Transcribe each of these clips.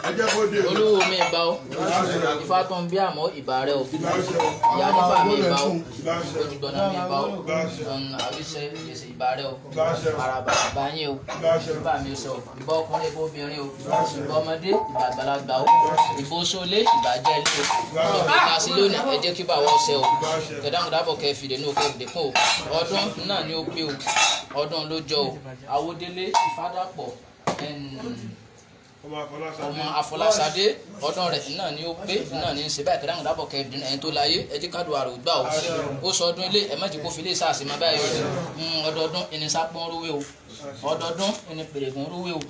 olúwo mi ìbà o ifá tó ń bí àmọ́ ìbà rẹ o ìyá nífà mi ìbà o ojúgbọ́nà mi ìbà o àwíṣẹ́ ìgbésẹ̀ ìbà rẹ o àràbà ìbà yín o ìbà mi sọ ìbà ọkùnrin ìbà obìnrin o ìbà ọmọdé ìbà àgbàlagbà o ìbà oṣoolé ìbà jẹ́ ilé o ìbà sí lónìí ẹ jẹ́ kí bàwọ́ ọ̀sẹ̀ o kẹ̀dáǹgàdàbọ̀ kẹfìdè ní òkè ìdẹ́kùn o ọdún náà ni ó pé o ọdún ló jọ o àwòdélé ìfádàpọ̀ ọmọ Afọláṣadé ọdún rẹ̀ náà ni ó pé náà ni ń ṣe báyìí kẹdáǹgà dábọ̀ kẹbìrín ẹni tó láyé ẹjí kádùn àrò gbà ó ó sọ ọdún ilé ẹ̀mẹ́jì kó fi lè sáàsì máa báyìí o ọdọọdún ẹni sápọ́n rúwé o ọdọọdún ẹni pèrègùn rúwé o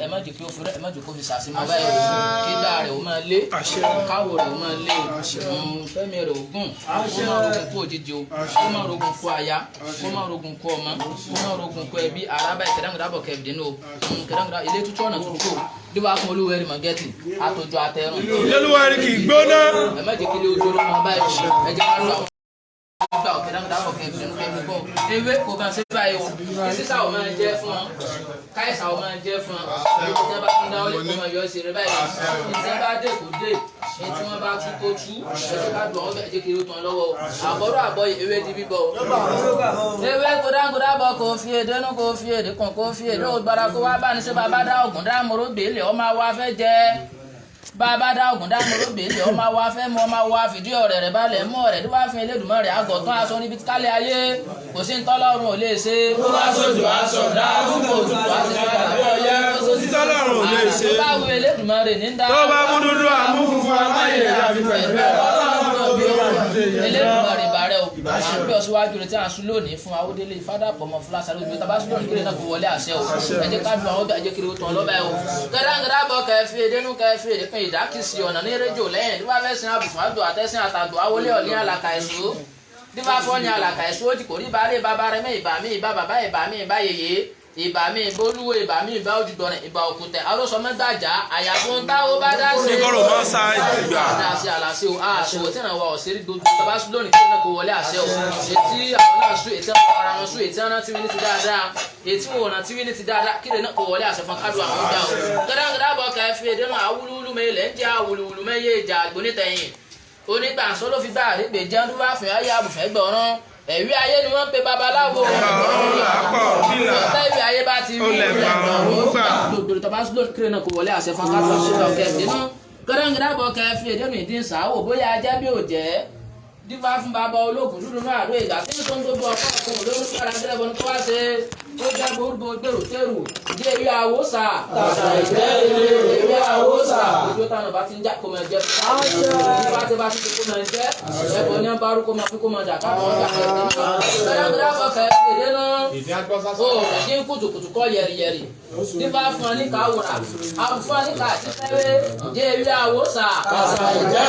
ẹ̀mẹ́jì kí ó fi rẹ̀ ẹ̀mẹ́jì kó fi sáàsì máa báyìí o kídà rẹ̀ ó máa lé káwò rẹ̀ ó máa lé o fẹ́mi rẹ̀ ó gùn kó má rogun kó òjijì o kó má rogun kó aya kó má rogun kó ọmọ kó má rogun kó ẹbí arábà kẹdáǹgà dábọ̀ kẹbìrín o kẹdáǹgà ilé tútù ọ̀nà tuntun bí wàá fún olúwẹ̀rí mọ̀gẹ́tì àtòjọ àtẹrùn. olúwẹ̀rí kì í gbóná. ẹ má jẹ́ kí ilé ojú ọlọ́mọ báyìí ẹ jẹ́ ká lọ àwọn ọgbà òkè dáhùn kẹ́kẹ́ nínú kẹ́kẹ́ gbọ́. ewé kò bá ṣe báyìí o sísá ò máa jẹ́ fún ọ káyọ̀sá ò máa jẹ́ fún ọ ìjọba bá tún dáwọ́ lè kó máa yọ ọ́ sí rẹ báyìí ìjọba bá dé kò dé èyí tí wọ́n bá tún kó tú ẹ̀jẹ̀ ká dùn ọ́ bẹ́ẹ̀ jẹ́ kí ó tán lọ́wọ́ àbọ̀rọ̀ àbọ̀ ewé di bíbọ̀. ewé kódáńgódábọ̀ kò fi èdè nù kò fi èdè kàn kò fi èdè ògbára kó wá bá ní sẹ́ bàbá dá ògùn dá mọ́rọ́ gbélé ọmọ wa fẹ́ jẹ́ bàbá dá ògùn dá mọ́rọ́ gbélé ọmọ wa fẹ́ mú ọmọ wa fìdí ọ̀rẹ́ rẹ̀ balẹ̀ mú ọ̀rẹ́ tó bá fi Elédùmarè rẹ̀ àgọ̀tán aṣọ níbi kálẹ̀ ayé kò sí ntọ́lọ́run ò lè ṣe. ó bá sojú aṣọ dáàbò òtútù àti ìfàdàbọ̀yẹ kò sí ntọ́lọ́run ò lè ṣe. tó bá wù Elédùmarè ní dá. tó bá mú dúdú àmú funfun amáyé àfi pẹ̀lú Elédùmarè bàrẹ̀ o àbí ọ̀ṣíwájú rẹ̀ tí a ń sún lónìí fún Awódélé Ìfádàpọ̀ ọmọ Fọláṣadé ojú ìta bá sún lónìí kí lè náà kó wọlé àṣẹ o ẹ jẹ́ ká dùn àwọn ọbẹ̀ ẹ jẹ́ kiri ó tán lọ́bà ẹ o. gẹ́gẹ́ bọ́ kẹfì èdénú kẹfì èdèpín ìdákìsí ọ̀nà ní rédíò lẹ́yìn nígbà fẹ́ sin àbùfún àdùn àtẹ́sìn àtàdùn awolé ọ̀ní àlàkà ẹ̀sùn nígbà fọ́ ní àlàkà ẹ̀sùn ó ti kò rí balẹ̀ bàbá rẹ̀ mẹ́ ìbà mi ìbà bàbá ìbà mi ìbà yèyé ìbà mi ìbólúwo ìbà mi ìbà ojúdọ̀rẹ̀ ìbà òkútẹ̀ arósọ mẹ́gbàjà àyàfún táwọn bá dá sí. oníkọ́rọ̀ máa ń sa ìgbà. dá sí àlàsí o àṣewò tí ìrànwọ́ ọ̀sẹ̀rí gbogbo tọ́ba sún lónìí kí náà kó wọlé àṣẹ o ètí àwọn náà sún ètí àwọn ara wọn sún ètí àwọn náà tí wí ní ti dáadáa ètí wọn náà tí wí ní ti dáadáa kí lè náà kó wọlé àṣẹ fún kádùn àwọn ọjà o. gẹ́gẹ́ bọ́ kẹfì èdè náà awúlúwúlú mẹ́lẹ̀ ń jẹ́ awúlúwúlú mẹ́yẹ ìjà àgbónítẹ̀yìn onígbàsó ló fi gbá àrígbè jẹun tó bá fẹ́ ayé àbùfẹ́ gbọ̀rán ẹ̀wí ayé ni wọ́n pe babaláwo ẹ̀wí ayé bá ti rí ẹ̀gbọ́n tó bá sún lónìí kiri náà kó wọlé àṣẹ fún kádùn àwọn ọjà ọ̀kẹ́ ìdínú gẹ́gẹ́ bọ́ kẹfì èdè náà ìdí ń sàáwò bóyá ajá bí ò jẹ́ dífá fún bàbá ológun dúdú náà àdó ìgbà tí tó ń gbogbo ọkọ ọkùnrin olórí kára gẹ́gẹ́ bọ́ni tó wá ṣe ó jẹ́ gbogbo gbèrò tẹ́rù dé ewé àwòsà tàṣà ìjẹ́ ewé àwòsà ojú táwọn bá ti ń já kó máa jẹ dífá tí bá ti fi kó máa jẹ ẹ̀bọ̀ ní abárú kó máa fi kó máa jà ká máa jà gẹ́gẹ́ bọ́ kẹ́kẹ́ èdè náà ó ẹ̀dí ń kùtùkùtù kọ́ yẹ̀rìyẹ̀rì dífá fún ọ ní ká wòrà àfún ọ ní ká àti fẹ́rẹ́ dé ewé àwòsà tàṣà ìjẹ́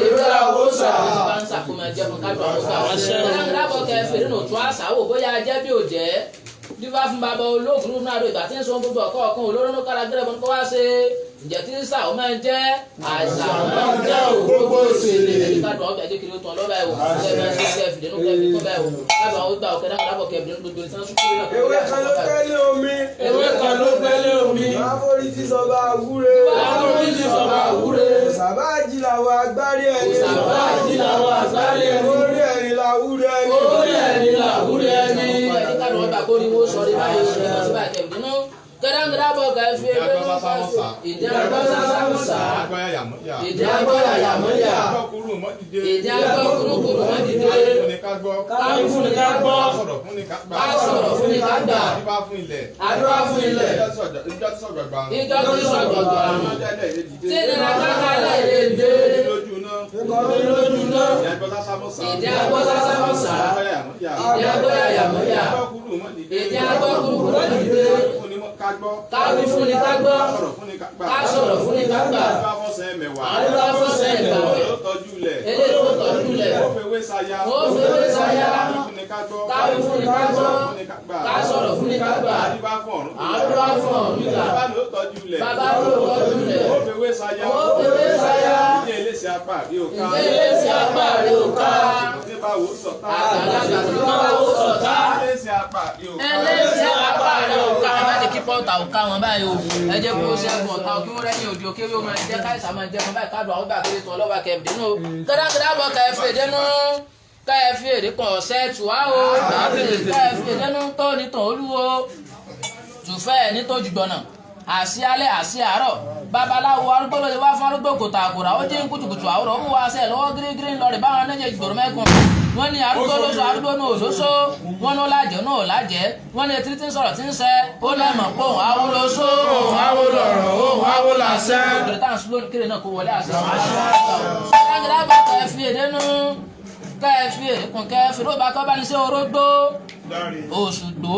ewé àwòsà kó máa jẹ́ fún kájọ àwọn ọ̀gá ìdábọ̀ kẹfì nínú òtún àṣà wò bóyá jẹ́ bí ò jẹ́ dífá fún bàbá olóògùn náà ìgbà tí ń sọ gbogbo ọkọ ọ̀kan olóró ló kára gẹ́rẹ́ bọ́n kó wá ṣe ǹjẹ́ tí sà ó máa ń jẹ́ àìsàn ó máa ń jẹ́ ò gbogbo ìṣèlè kájọ ọ̀gá ẹ̀jẹ̀ kiri ó tán lọ́bàá ẹ̀wò ẹ̀jẹ̀ máa ń ṣe kẹfì nínú kẹfì tó bá ẹ̀wò kájọ àwọn ọgbà òkè dábọ̀ kẹfì nínú gbogbo ìṣẹ́ sùkúrú náà. ewé kan ló gbẹ́lé omi. ewé kan ló gbẹ́lé omi. àforí ti sọ̀bà àwúre. àforí ti sọ̀bà àwúre. sàbáàjì làwọn agbárí ẹni. sàbáàjì làwọn agbárí ẹni. orí ẹni làwúre ẹni. orí ẹni làwúre ẹni. kájọ ọgbà kórìí wó sọrí báyìí ṣe é lọ sí báyìí nínú gẹ́gẹ́ bọ́ kẹfì ìdí agbọ́sá sámúsà ìdí agbọ́yà yàmọ́yà ìdí agbọ́ kúrúkúrú mọ́ dìde káwí fún ni ká gbọ́ ká sọ̀rọ̀ fún ni ká gbà àdúrà fún ilẹ̀ ìjọ tí sọ̀gbọ̀gbà tí ìdílé káká lè dé lójú náà ìdí agbọ́sá sámúsà ìdí agbọ́yà yàmọ́yà ìdí agbọ́ kúrúkúrú mọ́ dìde káwí fún ni ká gbọ́ ká sọ̀rọ̀ fún ni ká gbà àdúrà fọ́sẹ̀ ẹ̀mẹ̀wà eléyìí tó tọ́jú lẹ̀ ó fewé sayá káwí fún ni ká gbọ́ ká sọ̀rọ̀ fún ni ká gbà àdúrà fún ọ̀run nígbà bàbá ló tọ́jú lẹ̀ ó fewé sayá ìdí eléṣe apá rí òká àgbàlagbà tí bá wò sọ̀tá eléṣe apá rí òká. pọ́ọ̀tà ò ká wọn báyìí o ẹ jẹ́ kó ṣẹ́gun ọ̀tá o kí wọ́n rẹ́yìn òdì òkè wọ́n máa jẹ́ káìsà máa jẹ́ kan báyìí kádùn àwọn gbàgbé tó ọlọ́wà kẹ́ẹ̀dínú o kẹ́dákẹ́dá bọ̀ kẹ́ẹ̀fẹ̀dẹ́nu káyẹ̀fẹ̀dẹ́ kan ọ̀sẹ̀ tùwá o káyẹ̀fẹ̀dẹ́nu tó nítàn olúwo tùfẹ́ nítòjú gbọ̀nà àṣì alẹ́ àṣì àárọ̀ babaláwo arúgbó ló ti wá fún arúgbó kòtàkùrà ó jẹ́ kùtùkùtù àwòrán ó mú wa sẹ́ lọ́wọ́ gírígírí ńlọrọ̀ báwọn ẹlẹ́jẹ̀ ìgbòrò mẹ́kùn wọ́n ní arúgbó lóṣù arúgbó náà lóṣó wọ́n ní ó lájẹ́ náà lájẹ́ wọ́n ní etí tí ń sọ̀rọ̀ tí ń sẹ́ ó lẹ́mọ̀ pé òun áwó lóṣó òun áwó lọ̀rọ̀ òun áwó làṣẹ. òkèrè táwọn sùn lónìí kéré náà kó wọlé àṣẹ. ẹgbẹ́ kẹfì èdénú kẹfì èkùn kẹfì ló bá kọ́ bá ní sí orógbó Òṣùgbó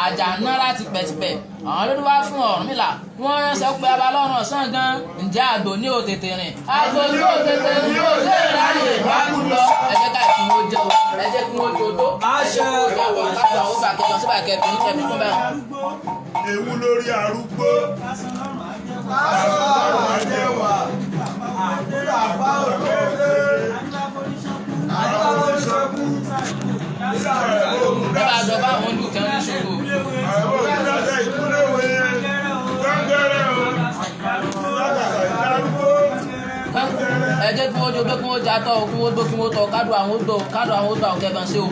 àjànára tipẹ́tipẹ́ àwọn ló wá fún Ọ̀rúnmìlà wọ́n ránṣẹ́ pé abalọ́run ọ̀sán gan ǹjẹ́ àgbò ní òtètè rìn àgbò ní òtètè rìn yóò ṣe ìráyè ìbákú lọ ẹ jẹ́ ká ìfún wọn jẹun ẹ jẹ́ kí wọ́n jòdó àṣẹ ìjàpọ̀ kápẹ́ àwọn bàkẹ́ lọ sí bàkẹ́ bí kẹ́mi kún bẹ́ẹ̀. ewu lórí arúgbó àjẹwà àbá òkèèrè àbá òṣèkú ẹ bá jọ bá àwọn olùkẹ́ ní ṣòro. àwọn olùdájọ́ ìkúléwé gbẹ́ngẹ́rẹ́ o ẹ jẹ́ kí wọ́n jòdó kí wọ́n jatọ́ kí wọ́n gbó kí wọ́n tọ́ kádùn àwọn odò àwọn kẹ́bọ̀n sí o.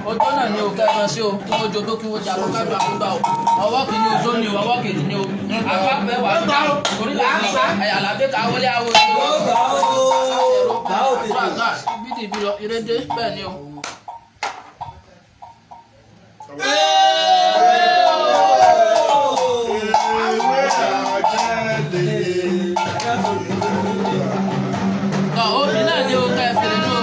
Ojú náà ni o kẹ́ran sí o kí wọ́n jodó kí wọ́n jagun kájú àkúgbà o ọwọ́ kìíní ojú ni o ọwọ́ kejì ni o àpapẹ̀ wà nígbà orílẹ̀ àgbà ẹ̀yà làbẹ́ ká wọlé àwọn olùkọ́ bídìbí lọ ìrédé bẹ́ẹ̀ ni o. Omi náà ni o kẹ́ fèrè ní o.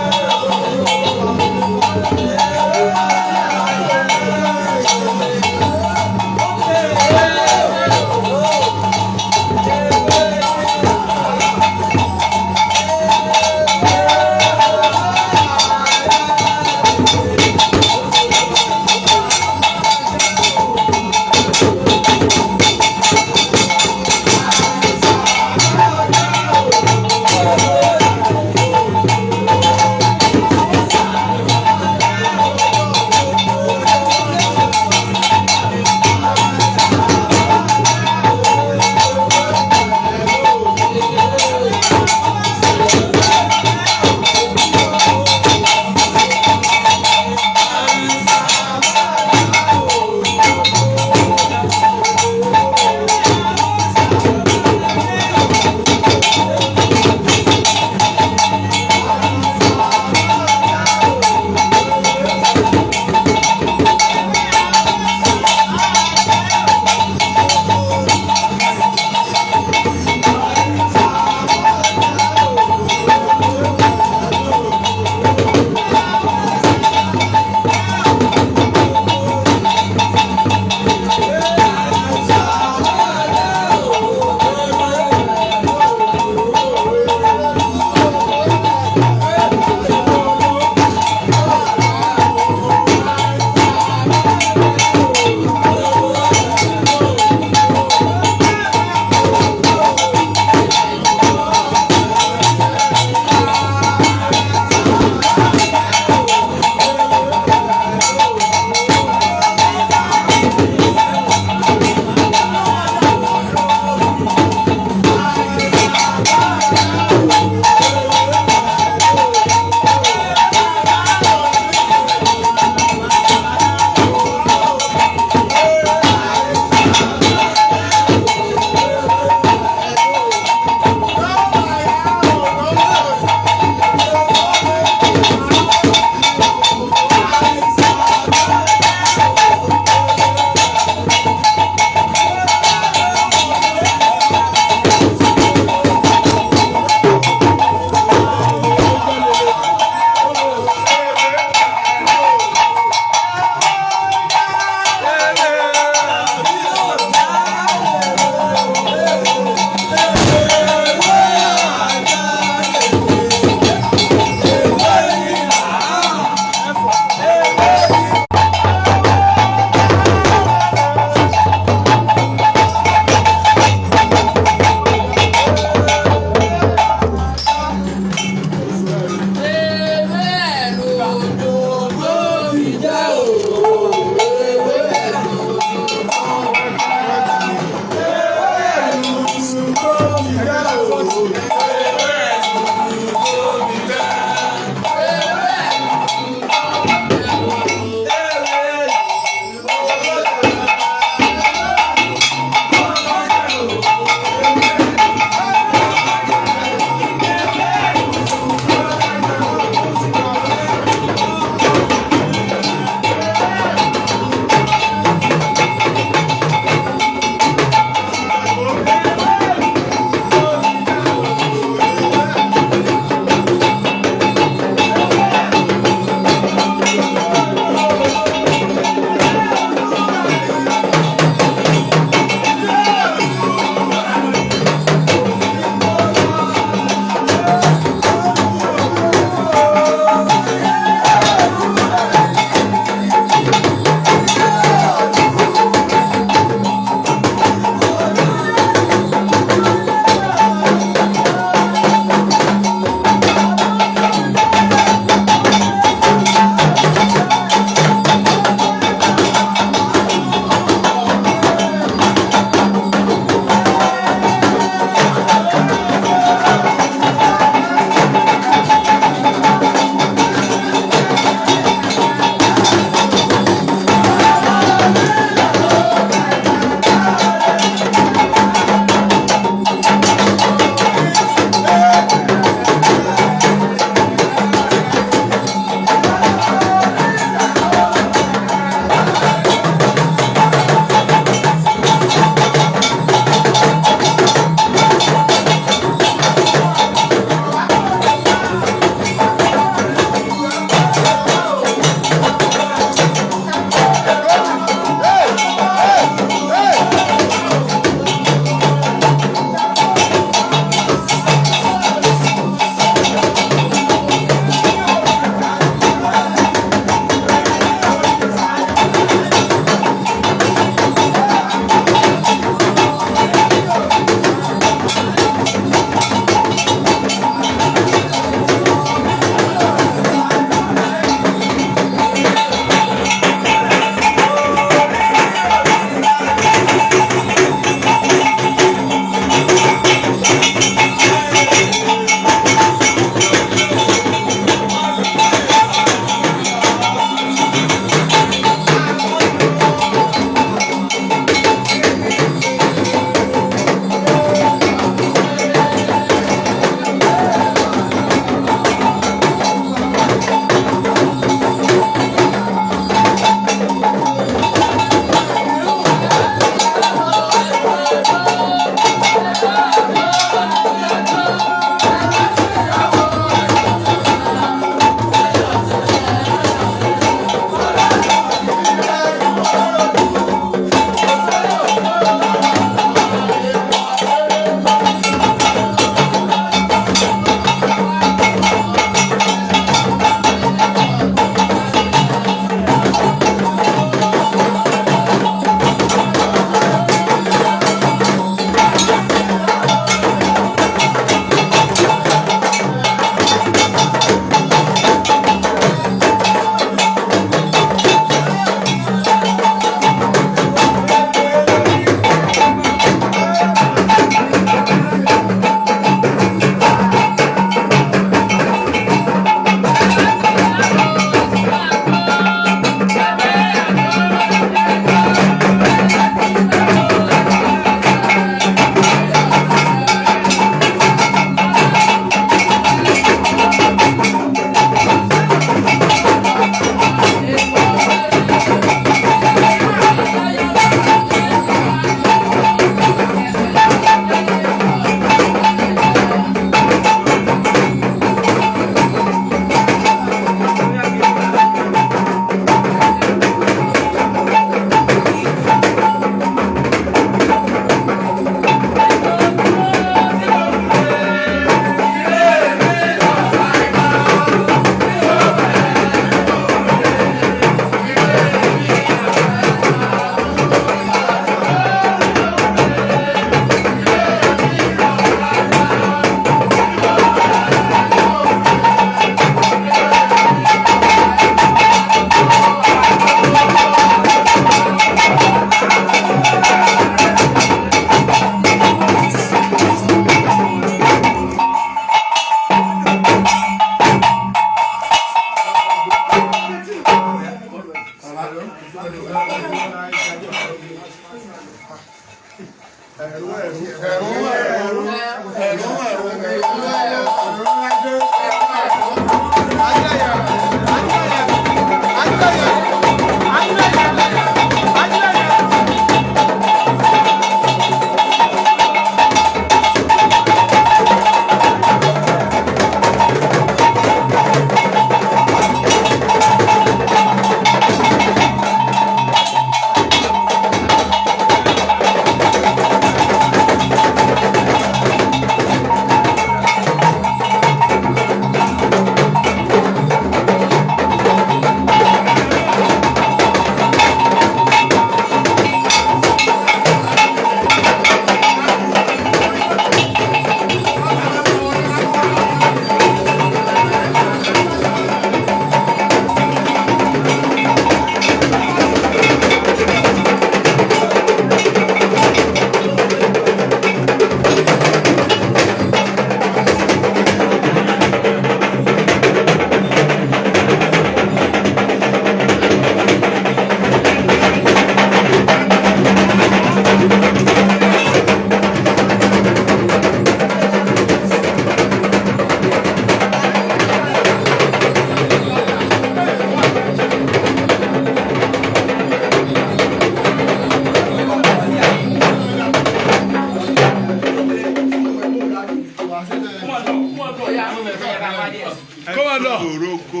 Kó máa lọ. Òroko.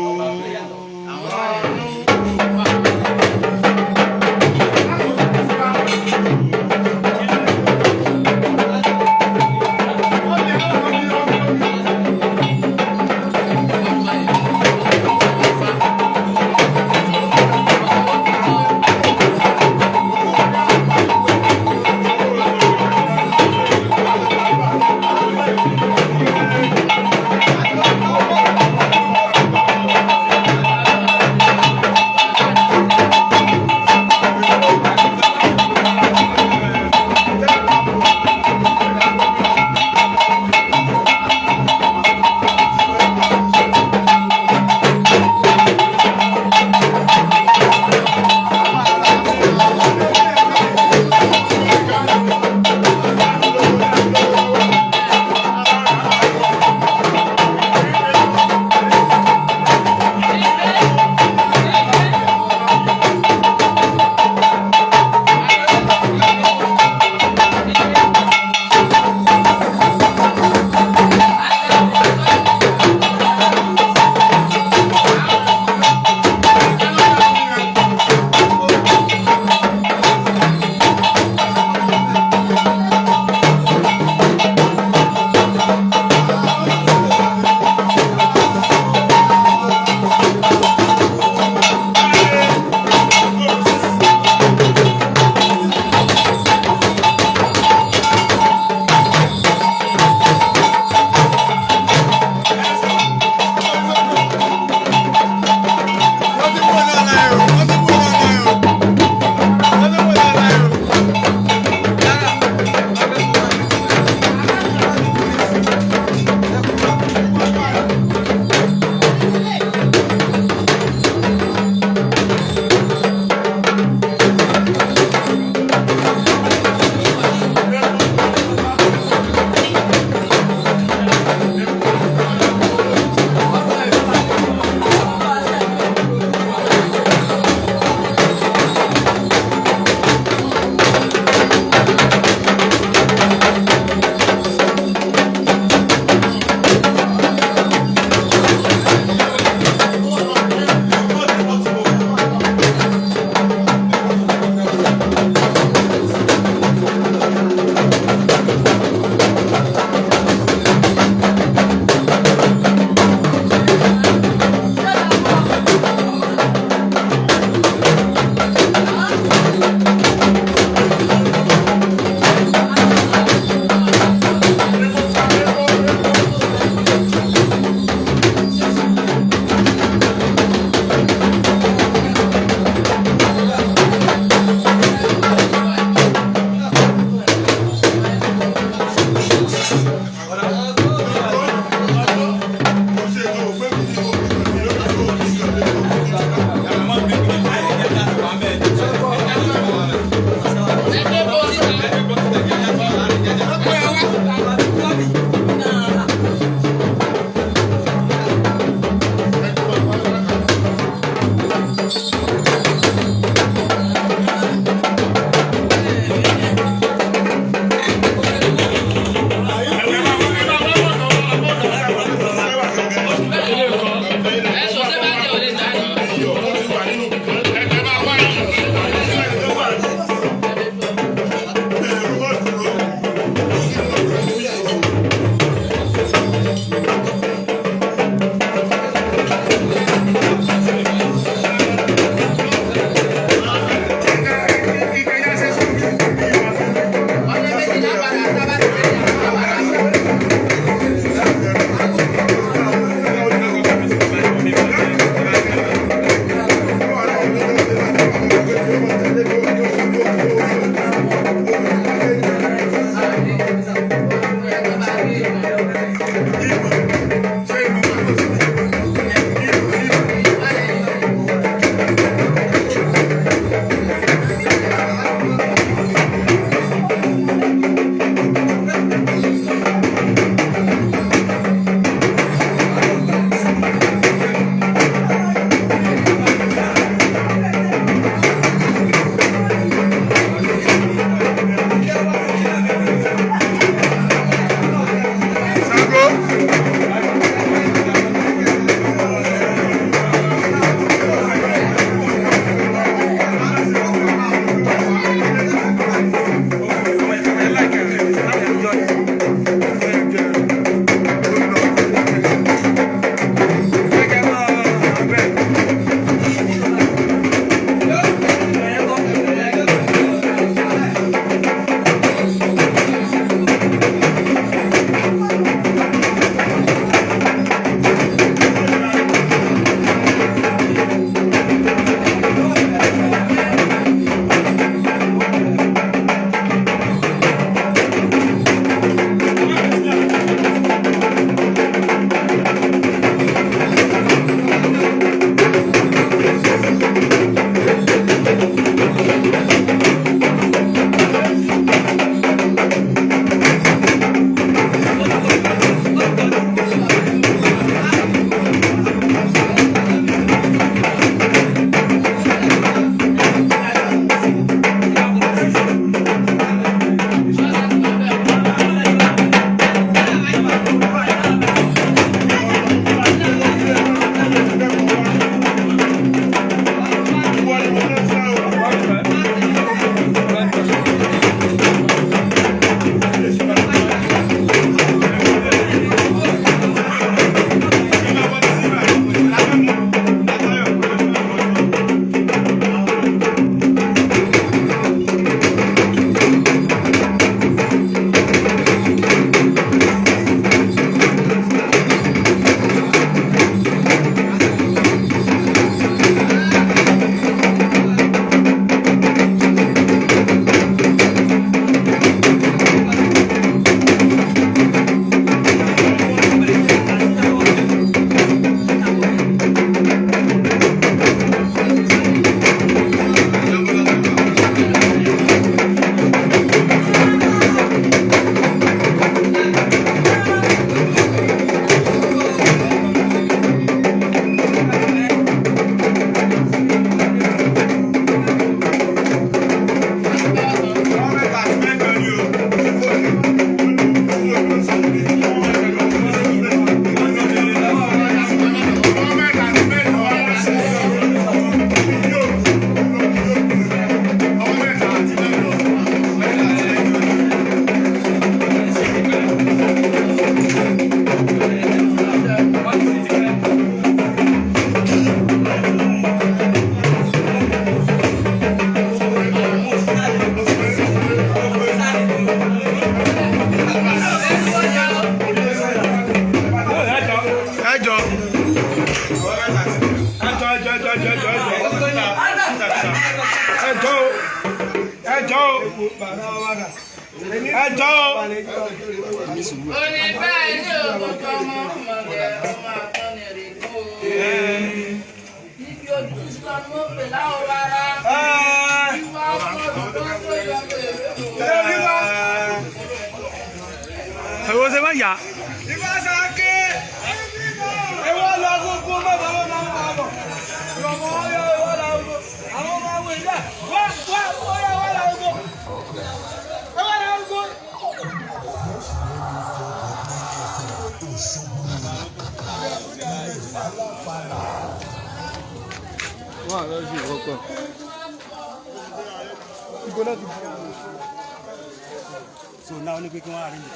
So now only people are in the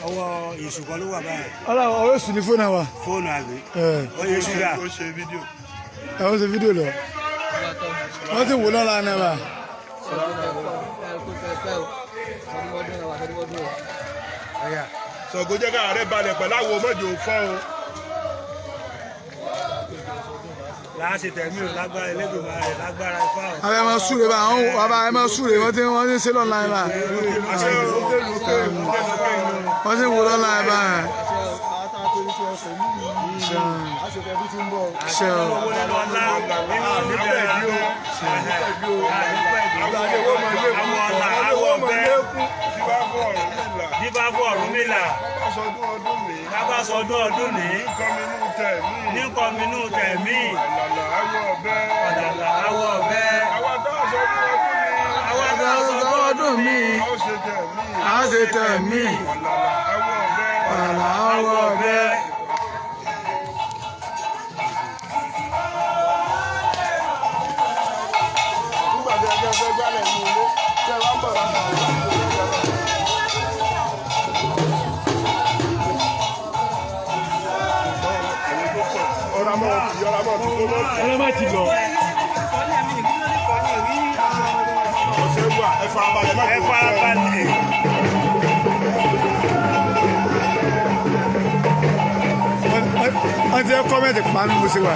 our issue kan ló wà báyìí. Ọlọ́run ó sì ní fóònù wa. Fóònù àgbẹ̀. Ó yẹ ṣúgà. Ó ṣe fídíò. Ó ṣe fídíò lọ. Wọ́n ti wò lọ́la ní ẹ̀bà. Sọ̀gọ́ jẹ́ ká ààrẹ balẹ̀ pẹ̀lú àwọn ọmọdé òfò o. Láàṣẹ tẹ̀mí ò lágbára ẹlẹ́gbẹ̀mọ́ rẹ̀ lágbára ifá o. Àwọn ẹ̀mọ súre bá àwọn bàbá ẹ̀mọ súre wọ́n ti ń ṣe lọ́la ẹ̀bà. Wọ́n ti wò lọ́la ẹ̀bà. Bíbá fún Ọ̀rúnmìlà. Kábà sọdún ọdún ní. Ní kọminú tẹ̀mí. Ọ̀dàlà àwọ̀ ọ̀bẹ. Àwọn sọdún ọdún mi. A ṣe tẹ̀mí. Ọ̀dàlà àwọ̀ ọ̀bẹ. Ọlọ́mọ ti lọ. Ẹ farabalẹ̀. Wọ́n ti ẹ́ kọ́mẹ́ntì pa ní mo ṣe wà.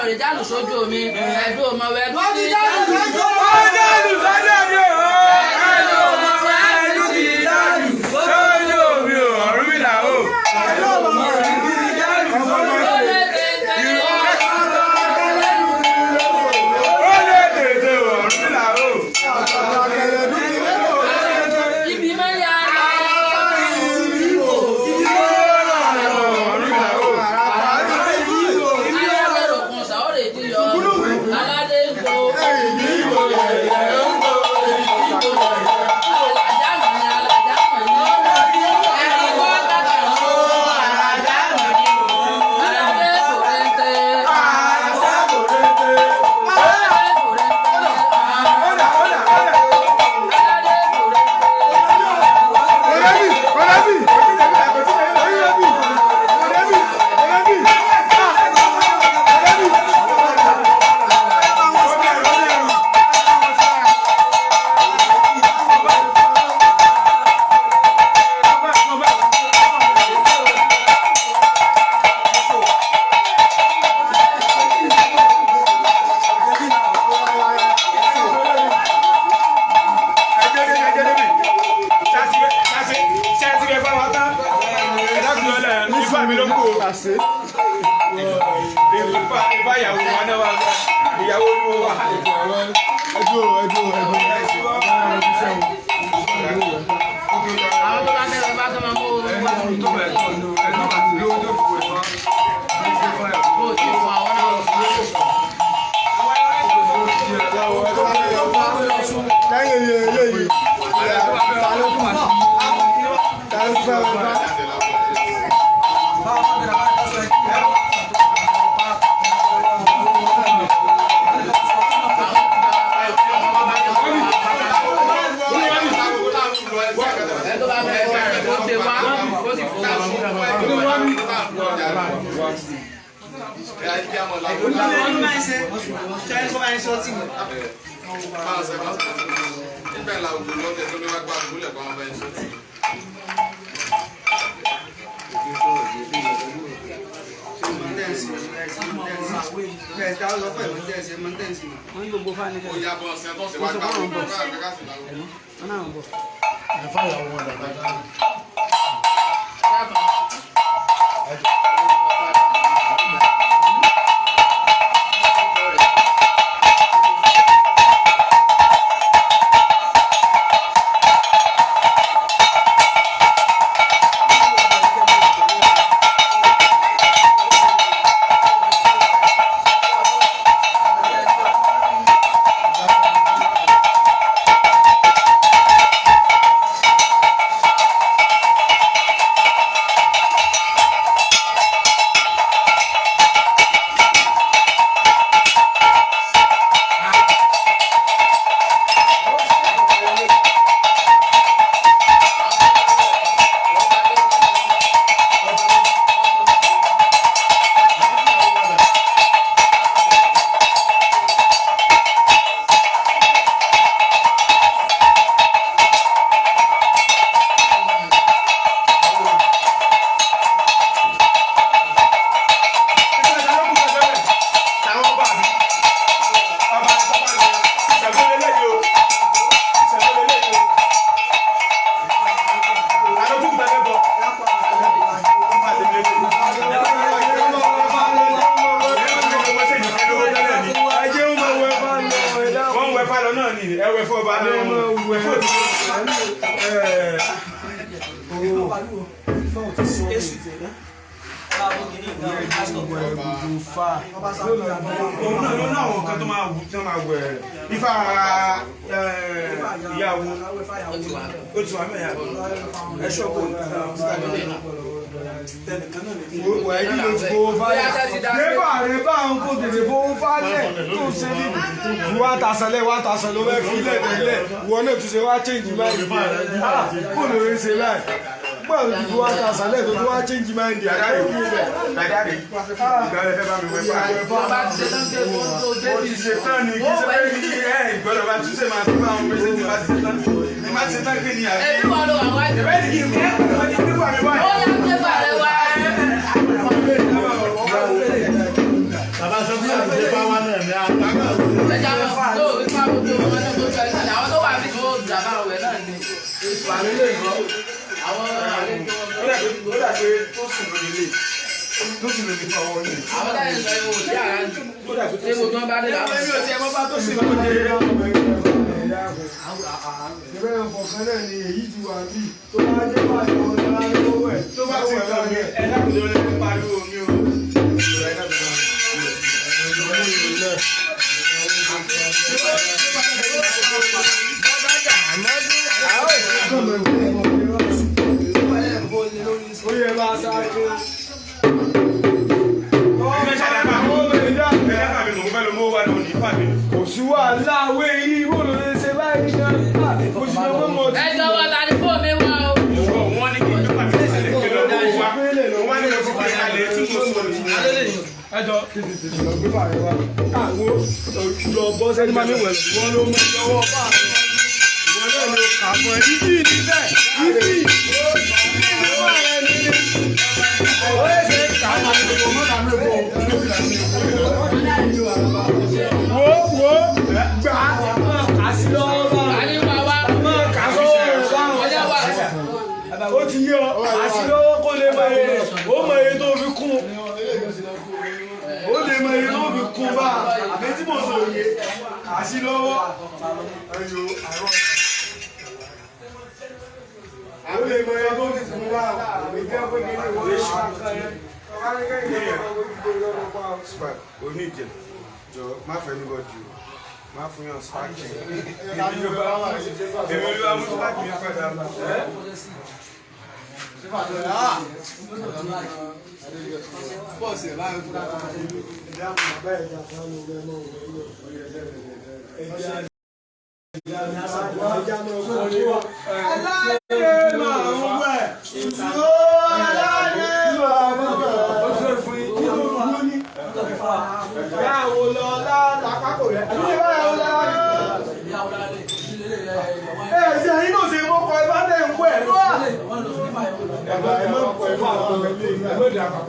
rè jálù sójú omi ẹ̀dùn ọmọ wẹ̀ wọ́n ti jálù sójú omi. wọ́n jálù sójú omi o. ẹ̀dùn ọmọ wẹ̀ ẹ̀dùn ti jálù sójú omi o. Ọ̀rúnmìlà o. ẹ̀dùn ọmọ wẹ̀ ẹ̀dùn ti jálù sójú omi o. Baba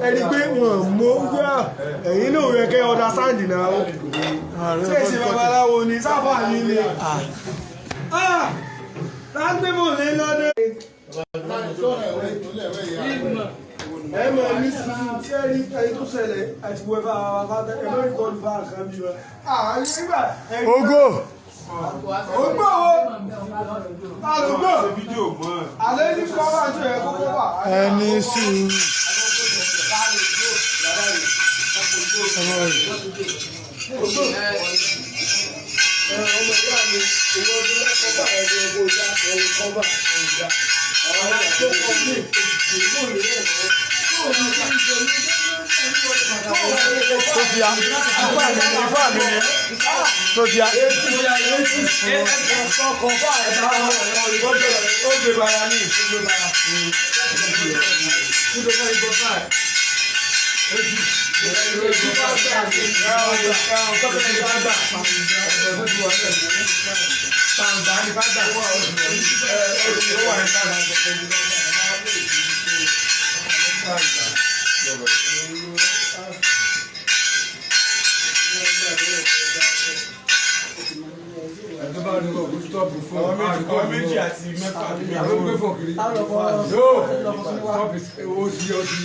ẹni pé wọn mọ gbá ẹ̀yin náà yẹ kẹ́ understand náà ṣé ìṣe babaláwo ni sáfà yín ni lágbébò lé lọ́dẹ. ẹ mọ̀ ní sí ṣé rí ẹni tó ṣẹlẹ̀ àti wẹ́fà àwàkátà ẹ lórí kọlu fà kàn bí wọn. Ogo. Ogbó wo? Àlùgbò. Àlẹ́ ní kọ́wá tó yẹ kókó wà. Ẹni sùn. Ogbó. Ọmọ ìyá mi, ìwọ ọdún kọ́bà ẹ̀jẹ̀ ọgbó ìjà ẹ̀yìn kọ́bà ìjà. Àwọn àkókò mi, ìgbò lè rẹ̀ mọ́. Sofia, ifá mi ni. Sofia. Ó gbé bara ní ìfúngbé bara. Àwọn méjì àti mẹ́fà ní àwọn gbé fún kiri. Yóò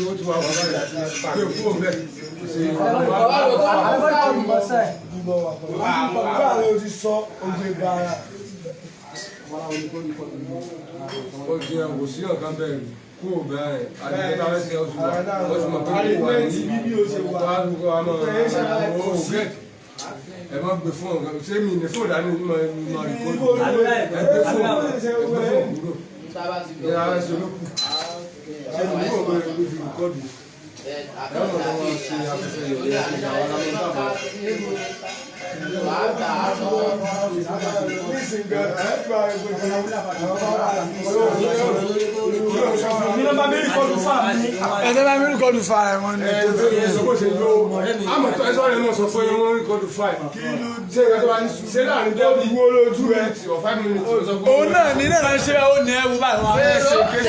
ó ti wà wọ́n láti gbé fún òun bẹ́ẹ̀. Báwo ti sọ ogbe gara? Ó ti ẹ̀ wò sí ọ̀gá bẹ́ẹ̀ kú ò bẹ́ẹ̀ àdìgbẹ́ta lẹ́sẹ̀ oṣù mọ̀ pé kí wà ní àdúgbò àmọ́ ògẹ́ ẹ má gbé fún ọ̀gá ṣé mi ní fún ìdání ní ma rí kóòdù ẹ gbé fún kúrò ní ara ṣe ló kù ṣé mi ní òwe ló fi kóòdù ẹ mọ̀ lọ́wọ́ ṣe afẹ́fẹ́ yẹ̀yẹ́ ìjà wọn lábẹ́ bàbá. Ẹ̀sẹ̀ bá mi rí kọ́dù fa ẹ̀ wọ́n ní. Àmọ̀ tó ẹ̀sọ́ rẹ̀ náà sọ fún yẹn wọ́n rí kọ́dù fa ẹ̀. Ṣé ìgbà tó bá ní ṣe láàrin tó bí wọ́n lójú ẹ̀ or 5 minutes. Òun náà ní náà ṣe ó ní ẹ̀wù báyìí wọ́n á ṣe kéṣe.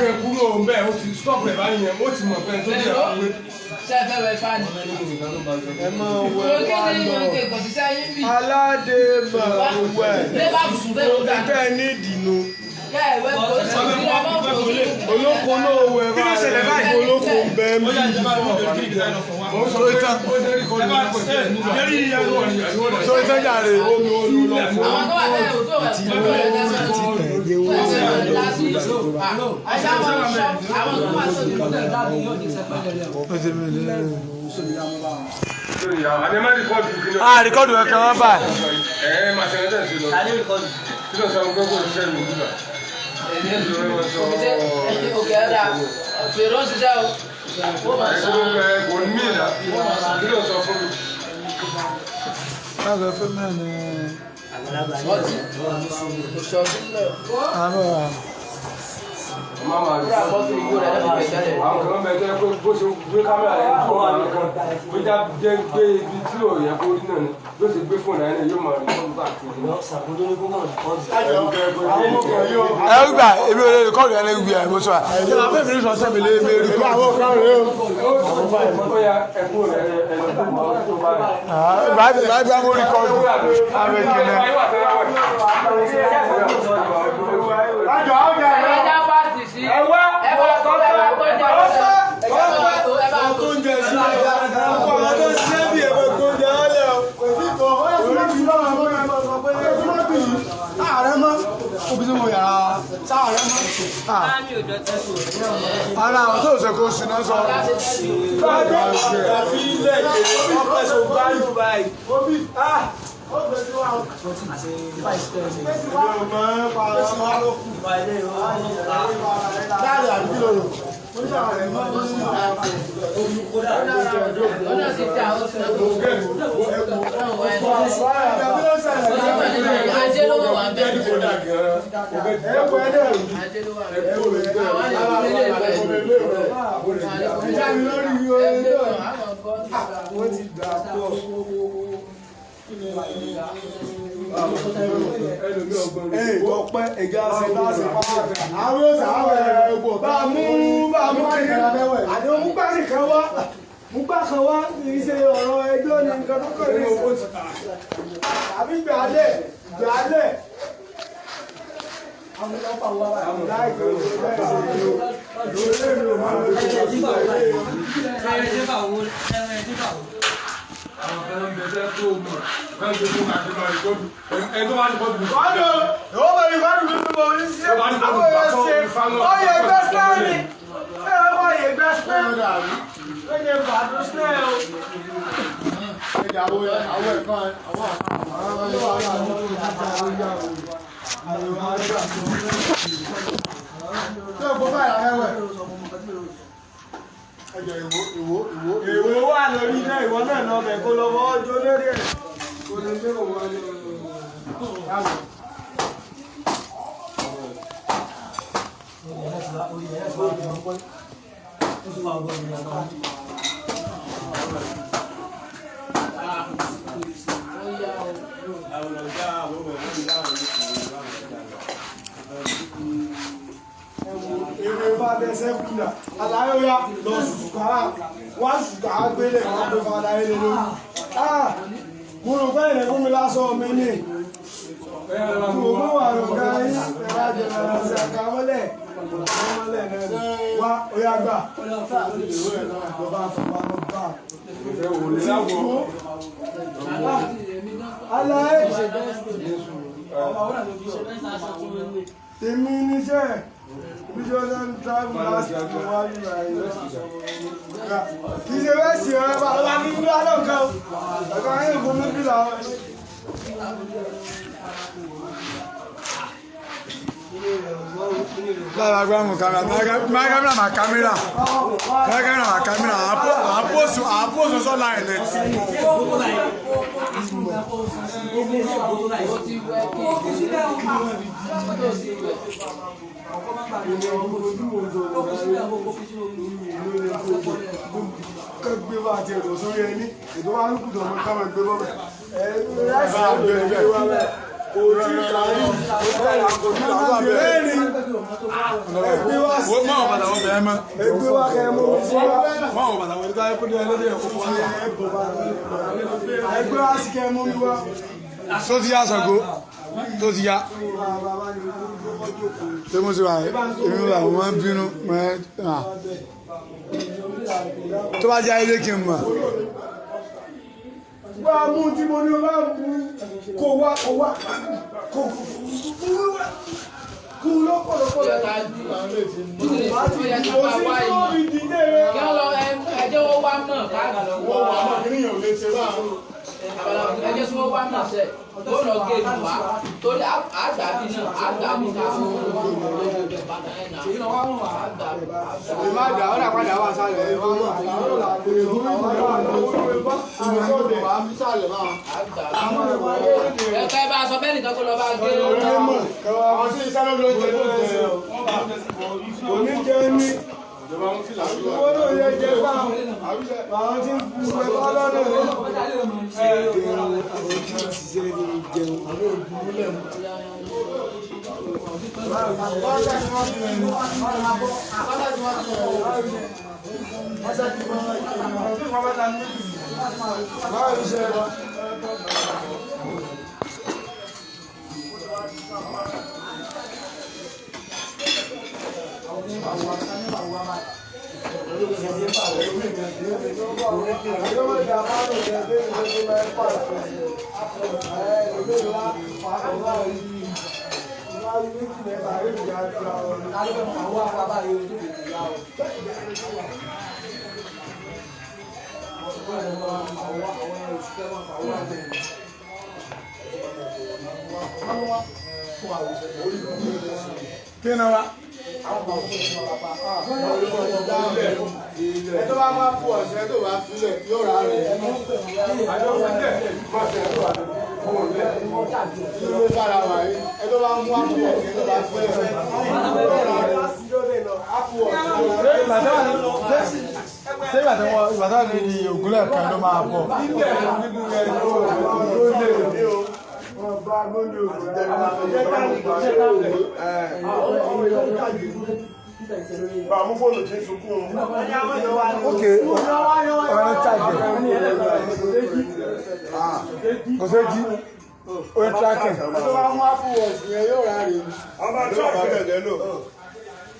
Ṣé kúrò ń bẹ̀ ó ti stop ẹ̀ báyìí yẹn ó ti mọ̀ pé tó bí ẹ̀ wá pé. Ṣé ẹ fẹ́ wẹ fáànì? Ẹ máa wẹ fáànì. Aládé máa wẹ̀. Ìfẹ́ ní ìdìnnú. olóko náà wọ ẹ bá rẹ olóko bẹ́ẹ̀ mi. so ìtàn jàre rìkọ́dù ẹ̀ kan wá báyìí. máa ṣe ẹ̀dẹ̀ sí lọ. Kí ló sọ pé kò ṣiṣẹ́ ìlú nígbà? Òkè ẹ̀dá fèrè ó ṣiṣẹ́ o. Kò ní mí ìlà. Kí ló sọ fún mi? Káàkiri fún mi ní Ọtí. àárọ̀ Àwọn kan bẹ jẹ́ pé bó ṣe gbé kámẹ́rà yẹn tó wà nìkan bó já jẹ́ gbé ibi tí ò yẹ kó rí náà ni ló ṣe gbé fóònù ayé yóò máa rí fóònù káàkiri. ẹ gbà èmi ò lè rìkọ́dù ẹ̀ lẹ́gbẹ̀ẹ́ ẹ̀ bó sọ à. ẹ máa fẹ́ mi ní sọ́sẹ́ mi lé mi rìkọ́dù. àwọn kan rèé o. Ó yá ẹ̀kú rẹ̀ ẹ̀rọ tó máa tó bá rẹ̀. báyìí bá mo rìkọ́dù. àwọn ìkìlẹ̀. Ara àwọn tó ṣe kó ṣìnà sọ. Ọpẹ́ ẹja ṣe bá ṣe pa àwọn òṣàwọ̀ ẹ̀rọ bá mú àdéhùn múgbà nìkan wá múgbà kan wá kì í ṣe ọ̀rọ̀ ẹjọ́ ní nǹkan tó kọ̀ ní owó ti tàbí gbàlẹ̀ àwọn ọlọ́pàá wà láìpẹ́ Àwọn kan ń bẹ̀rẹ̀ tó mọ̀ bẹ́ẹ̀ tó mọ̀ àti máa rìkọ́dù. Ẹ tó bá rìkọ́dù mi. ọ̀dọ̀ ìwọ bá rìkọ́dù mi bí mo ń ṣe àwọn ẹ̀ṣẹ̀ ọ̀yẹ̀ gbẹ́ sẹ́ẹ̀lì ọ̀yẹ̀ gbẹ́ sẹ́ẹ̀lì ọ̀yẹ̀ bàdó sẹ́ẹ̀lì o. Ìwò wà lórí iná ìwọ náà lọ bẹ̀ kó lọ́wọ́ ọjọ́ lórí ẹ̀ kó lè gbé òun wọlé ọ̀rọ̀. Èrè bá dẹ́sẹ̀ kúnlá, aláyọ̀yá lọ sùkàrà, wá sùkàrà gbélé kan tó fàdá ilé lórí. Mo rò pé ìrẹ̀ fún mi lásán mi ní. Mo mọ́ wà lọ́gá yín, ẹ̀rọ àjẹmọ̀ ọ̀sẹ̀ àká mọ́lẹ̀. Mọ́lẹ̀ náà wá oyá gbà. Ìjọba àfọ̀pamọ́ bá. Aláyé tèmi níṣẹ́ bí ṣe ọjọ́ ń travel last year wá nígbà yìí kì í ṣe bẹ́ẹ̀ sí ọ̀rẹ́ bá wà ní ìlú alọ́kan ẹ̀ka ayé ìfún mi bí làwọn lára gbá mú kámẹ́rà máa kámẹ́rà àpòsù sọ́lá ẹ̀lẹ́ gbé bá àti ẹ̀dọ̀ sórí ẹni ètò wá lùkùtù ọmọ kámẹ́ gbé bọ́ bẹ́ẹ̀ Sọ́tí àṣàgó. tó ti yá tó mo ti wà èmi wà mo máa ń bínú tó bá jẹ́ ilé kí n mọ̀. Bá a mú tí mo ní o bá mú kó wá kó kú lọ́pọ̀lọpọ̀ rẹ̀. Ẹjẹ́ wọ́n wá mọ̀ káàkiri. Wọ́n wà á kí níyàn lè ṣe báà. Ẹjẹ́ tí wọ́n wá mọ̀ sẹ́, ó lọ gé ìlú wa, torí àgbàbí náà, àgbàbí ká fún ìmá àgbà ọ̀dà padà wà sálẹ̀ ẹ̀ wọ́n ẹ̀ka bá a sọ bẹ́ẹ̀ nìkan kó lọ bá a gé Àwọn tí ìsáré ló ń jẹ ló ń jẹ òní jẹ́ ní owó náà yẹ jẹ́ bá àwọn tí ń fún ẹ bá lọ́nà kí ni wa. Ẹ tó bá máa fún ọ̀sẹ̀ tó bá fílẹ̀ yóò rà rẹ̀. Kí ló bára wà yìí? Ẹ tó bá mú àpò ọ̀sẹ̀ tó bá fílẹ̀ yóò rà rẹ̀. Àpò ọ̀sẹ̀. Ṣé ìgbà tó ní di ògúnlẹ̀ kan ló máa bọ̀? Bàmú fóònù tí ń sunkún. Ok, ọ̀rẹ́ tàgẹ̀. Kò sí jí. Ó ń trákẹ̀. Ẹ tó bá mú àpò ọ̀sẹ̀ yẹn yóò rà rẹ̀. Àwọn bá tó àbẹ̀rẹ̀ lẹ́nu.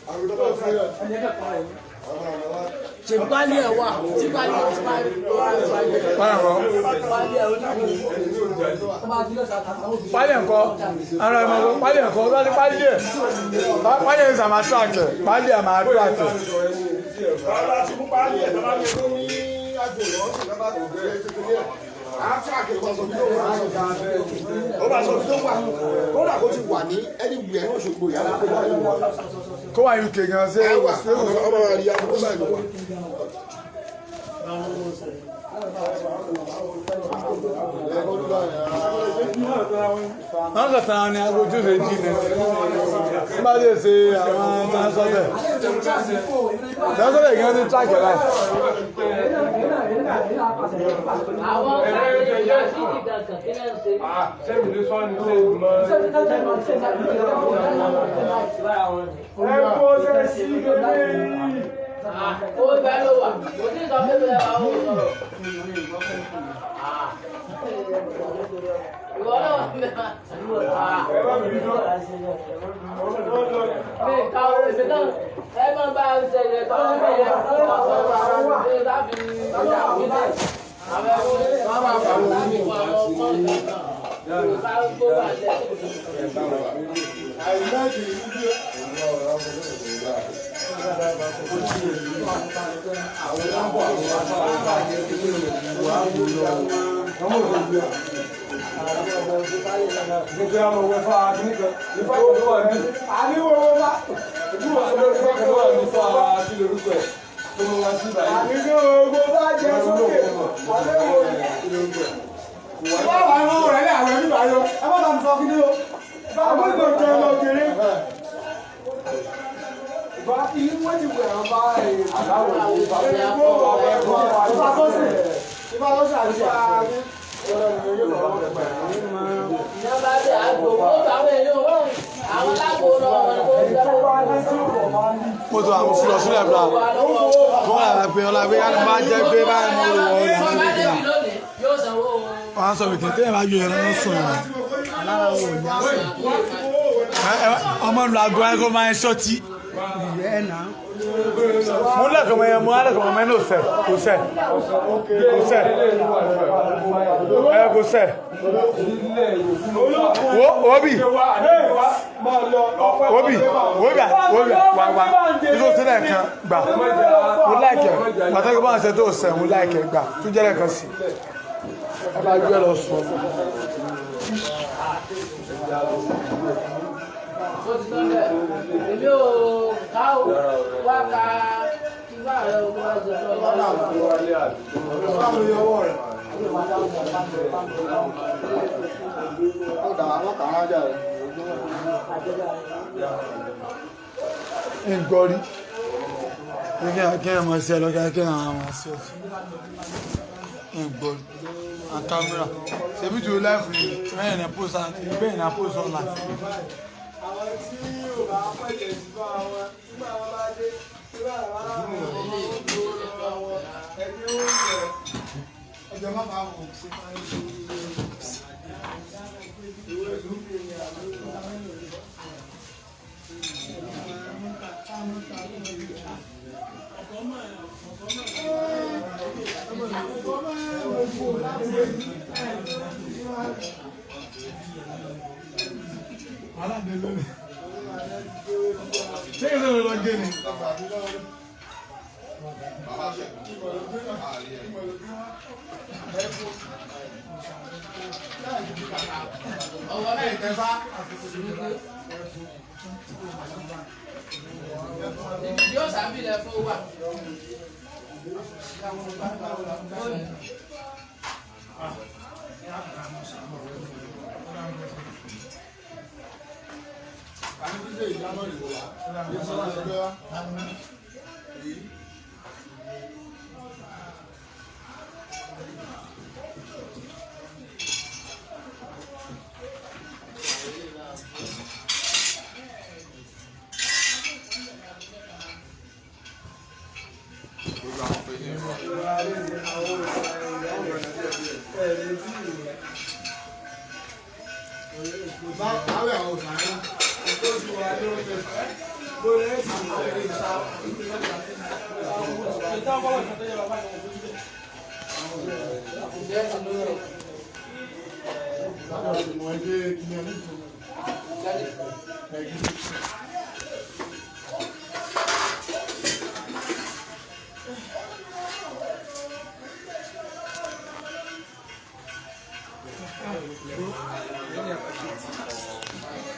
Àwọn tó bá fílẹ̀. Ṣé pálí ẹ̀ wà? Tí pálí ẹ̀ ti parí. Pálí ẹ̀kọ́, ara ẹ̀mọ̀ pálí ẹ̀kọ́, tó ti pálí ẹ̀. Pálí ẹ̀ sàmà trákẹ̀, pálí ẹ̀ máa trákẹ̀. Bàbá ti mú pálí ẹ̀ tó bá gbé tó ní àgbòrò ọ̀sẹ̀ lọ́bàá tó gbé kékeré. Àtúràkì ló bá sọ bí ó wà. Ó bá sọ bí ó wà. Kódà kó ti wà ní anywhere ní Òṣogbo yàrá kó wà ní wà. Kó wà UK gan ṣé Ẹwà ọmọ rí akókó báyìí ló wà. wọ́n kàn tán ni agojú rẹ̀ jí ni bá lè ṣe àwọn tánṣọ́bẹ̀ tánṣọ́bẹ̀ kí wọ́n ti trákẹ̀ láì. àwọn ìyá sí ìdàgbà kí náà ṣe. Sẹ́mi ní sọ́ni ṣe ìgbìmọ̀. Ẹ kó ṣe sí kékeré. Ó bẹ́ẹ̀ ló wà, kò ní sọ pé bẹ́ẹ̀ wà ó sọ̀rọ̀. Ìwọ náà mi ká èmi náà ẹ máa bá a ṣe yẹ tó ń bẹ yẹ fún ọ̀sán àwọn ṣe láti ọjà wílẹ̀. Àwọn ẹgbẹ́ wọn máa fà wọ́n ní wọn àwọn ọmọ ìgbà náà. Yorùbá tó wà lẹ́yìn. Àìláàjì ìdíje. Mo tó àwọn fúlọ̀ sílẹ̀ bla fún àgbẹ̀ ọ̀làgbé yá ni máa jẹ́ pé báyìí mo rò wọ́n lọ́wọ́ wọ́n á sọ wípé tẹ́yẹ̀ bá yọ ẹ̀rọ sùn ọmọ nù àgọ́ ẹ̀kọ́ máa ń ṣọ́tì. mo lẹ́kọ̀ọ́ mọ ẹ̀mú alẹ́kọ̀ọ́ mọ ẹ̀mú ọ̀sẹ̀ kò sẹ̀ kò sẹ̀ obi wà nígbà sílẹ̀ kan gbà mo láìkẹ̀ pàtàkì bá ń ṣe tó sẹ̀ mo láìkẹ̀ gbà tó jẹ́rẹ̀ kan sí ẹ bá gbé lọ sùn. èmi ò ká o wá ka kí bá rẹ o tó bá jẹ Ngori kí ẹ sí ẹlọ́gá kí àwọn sí ọ̀fí Ngori and camera ṣebí jù láìfù ní bẹ́ẹ̀ ní post online. Àwọn tí yóò bá pẹ̀lẹ̀ sí bá wọn nígbà wọn bá dé nígbà wọn bá wọn ẹni oúnjẹ ọjọ́ má bá wọn ṣe máa ń ṣe ìwé ìlú ní Ṣé ìlú lọ gé ni? ọwọ́ náà ìtẹ́fà yóò sàbílẹ̀ fún wa. Thank you.